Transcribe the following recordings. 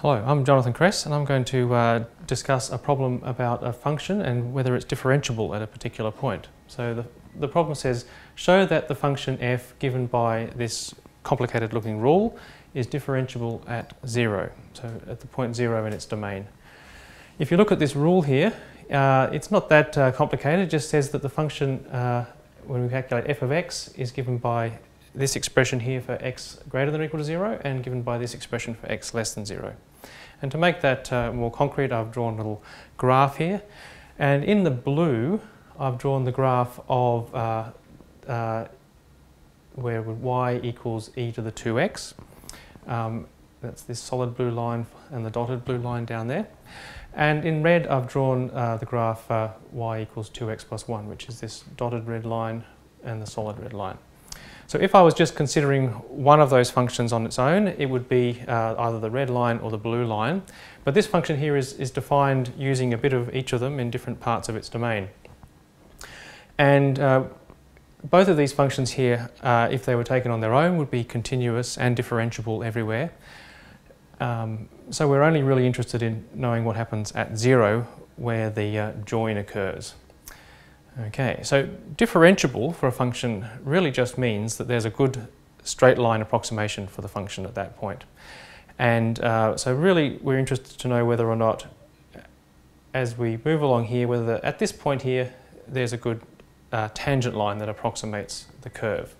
Hello, I'm Jonathan Kress and I'm going to discuss a problem about a function and whether it's differentiable at a particular point. So the problem says, show that the function f given by this complicated looking rule is differentiable at 0, so at the point 0 in its domain. If you look at this rule here, it's not that complicated. It just says that the function, when we calculate f of x, is given by this expression here for x greater than or equal to 0 and given by this expression for x less than 0. And to make that more concrete, I've drawn a little graph here. And in the blue, I've drawn the graph of where y equals e to the 2x. That's this solid blue line and the dotted blue line down there. And in red, I've drawn the graph y equals 2x plus 1, which is this dotted red line and the solid red line. So if I was just considering one of those functions on its own, it would be either the red line or the blue line. But this function here is defined using a bit of each of them in different parts of its domain. And both of these functions here, if they were taken on their own, would be continuous and differentiable everywhere. So we're only really interested in knowing what happens at 0, where the join occurs. Okay, so differentiable for a function really just means that there's a good straight line approximation for the function at that point. And so really we're interested to know whether or not, as we move along here, whether at this point here there's a good tangent line that approximates the curve.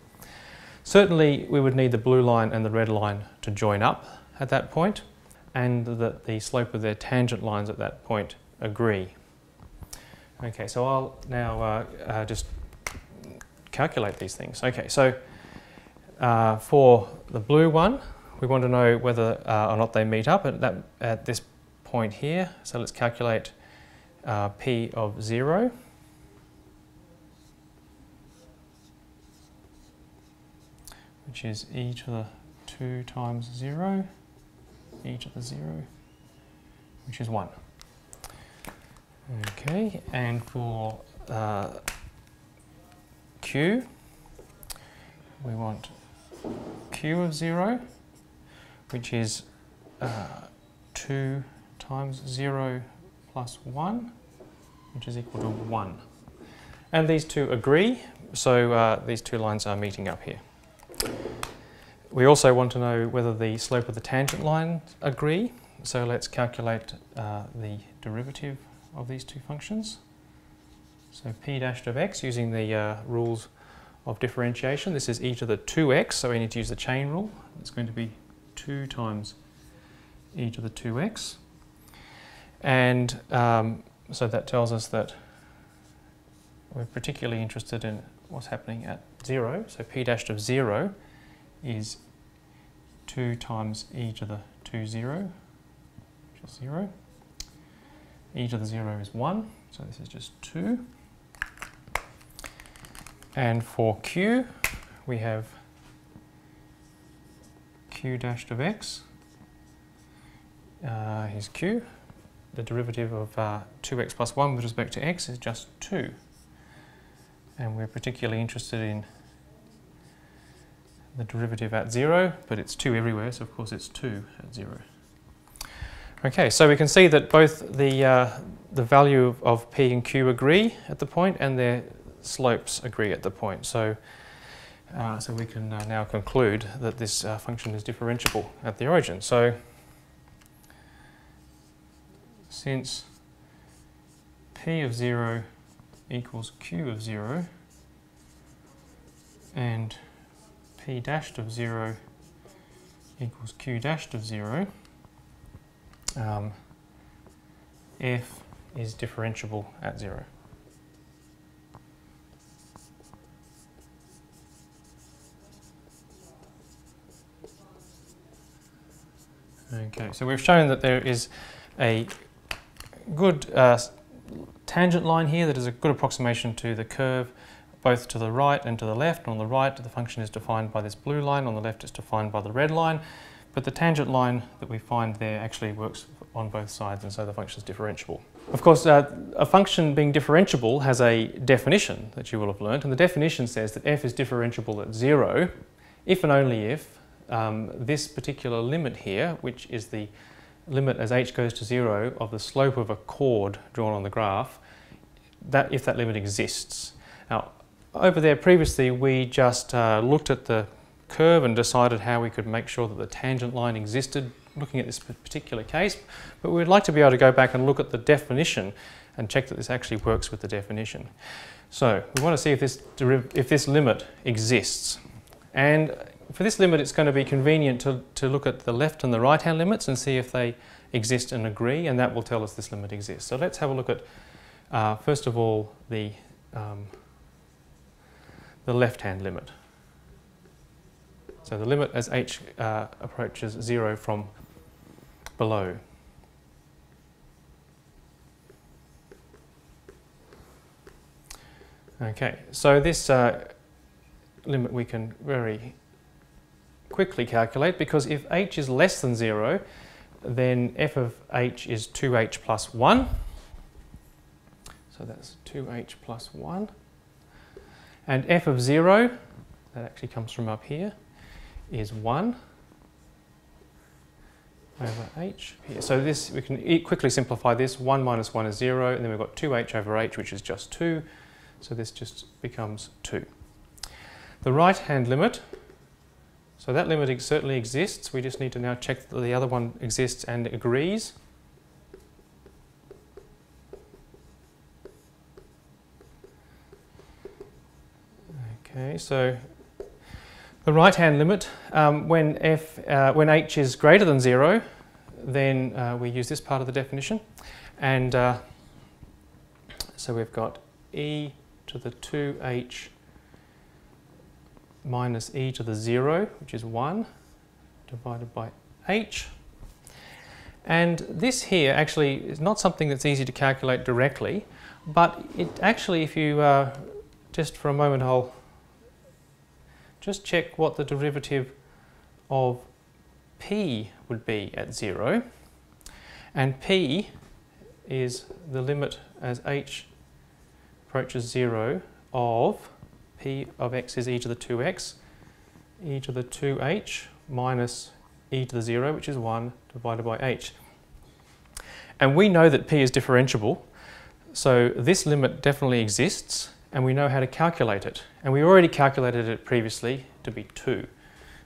Certainly we would need the blue line and the red line to join up at that point, and that the slope of their tangent lines at that point agree. Okay, so I'll now just calculate these things. Okay, so for the blue one, we want to know whether or not they meet up at this point here. So let's calculate p of 0. Which is e to the 2 times 0, e to the 0, which is 1. Okay, and for q, we want q of 0, which is 2 times 0 plus 1, which is equal to 1. And these two agree, so these two lines are meeting up here. We also want to know whether the slope of the tangent lines agree, so let's calculate the derivative of these two functions. So p dashed of x, using the rules of differentiation, this is e to the 2x, so we need to use the chain rule. It's going to be 2 times e to the 2x. And so that tells us that we're particularly interested in what's happening at 0. So p dashed of 0 is 2 times e to the 2 0, which is 0. E to the 0 is 1, so this is just 2. And for q, we have q dashed of x. Here's q. The derivative of 2x plus 1 with respect to x is just 2. And we're particularly interested in the derivative at 0, but it's 2 everywhere, so of course it's 2 at 0. Okay, so we can see that both the value of p and q agree at the point and their slopes agree at the point. So, so we can now conclude that this function is differentiable at the origin. So since p of 0 equals q of 0 and p dashed of 0 equals q dashed of 0, f is differentiable at 0. Okay, so we've shown that there is a good tangent line here that is a good approximation to the curve, both to the right and to the left. On the right, the function is defined by this blue line, on the left it's defined by the red line. But the tangent line that we find there actually works on both sides, and so the function is differentiable. Of course, a function being differentiable has a definition that you will have learnt, and the definition says that f is differentiable at 0 if and only if this particular limit here, which is the limit as h goes to 0 of the slope of a chord drawn on the graph, that if that limit exists. Now, over there previously we just looked at the curve and decided how we could make sure that the tangent line existed looking at this particular case, but we'd like to be able to go back and look at the definition and check that this actually works with the definition. So we want to see if this limit exists. And for this limit it's going to be convenient to look at the left and the right hand limits and see if they exist and agree, and that will tell us this limit exists. So let's have a look at first of all the left hand limit. So the limit as h approaches 0 from below. Okay, so this limit we can very quickly calculate, because if h is less than 0, then f of h is 2h plus 1. So that's 2h plus 1. And f of 0, that actually comes from up here, is 1 over h here. So this, we can quickly simplify this. 1 minus 1 is 0, and then we've got 2h over h, which is just 2. So this just becomes 2. The right-hand limit, so that limit certainly exists. We just need to now check that the other one exists and agrees. Okay, so the right-hand limit, when h is greater than 0, then we use this part of the definition. And so we've got e to the 2h minus e to the 0, which is 1, divided by h. And this here actually is not something that's easy to calculate directly, but it actually, if you just for a moment, I'll just check what the derivative of p would be at 0. And p is the limit as h approaches 0 of p of x is e to the 2x, e to the 2h minus e to the 0, which is 1, divided by h. And we know that p is differentiable, so this limit definitely exists, and we know how to calculate it. And we already calculated it previously to be 2.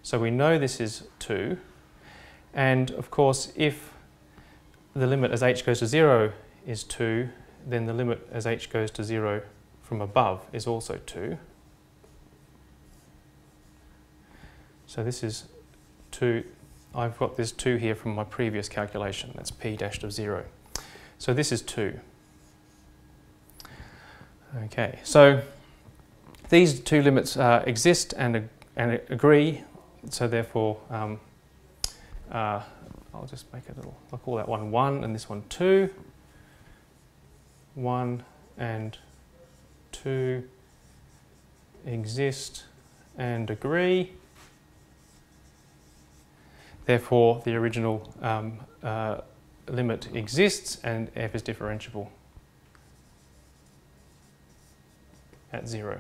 So we know this is 2. And of course, if the limit as h goes to 0 is 2, then the limit as h goes to 0 from above is also 2. So this is 2. I've got this 2 here from my previous calculation. That's p dashed of 0. So this is 2. Okay, so these two limits exist and agree. So therefore, I'll just make it a little, I'll call that one 1 and this one 2. 1 and 2 exist and agree. Therefore, the original limit exists and f is differentiable at 0.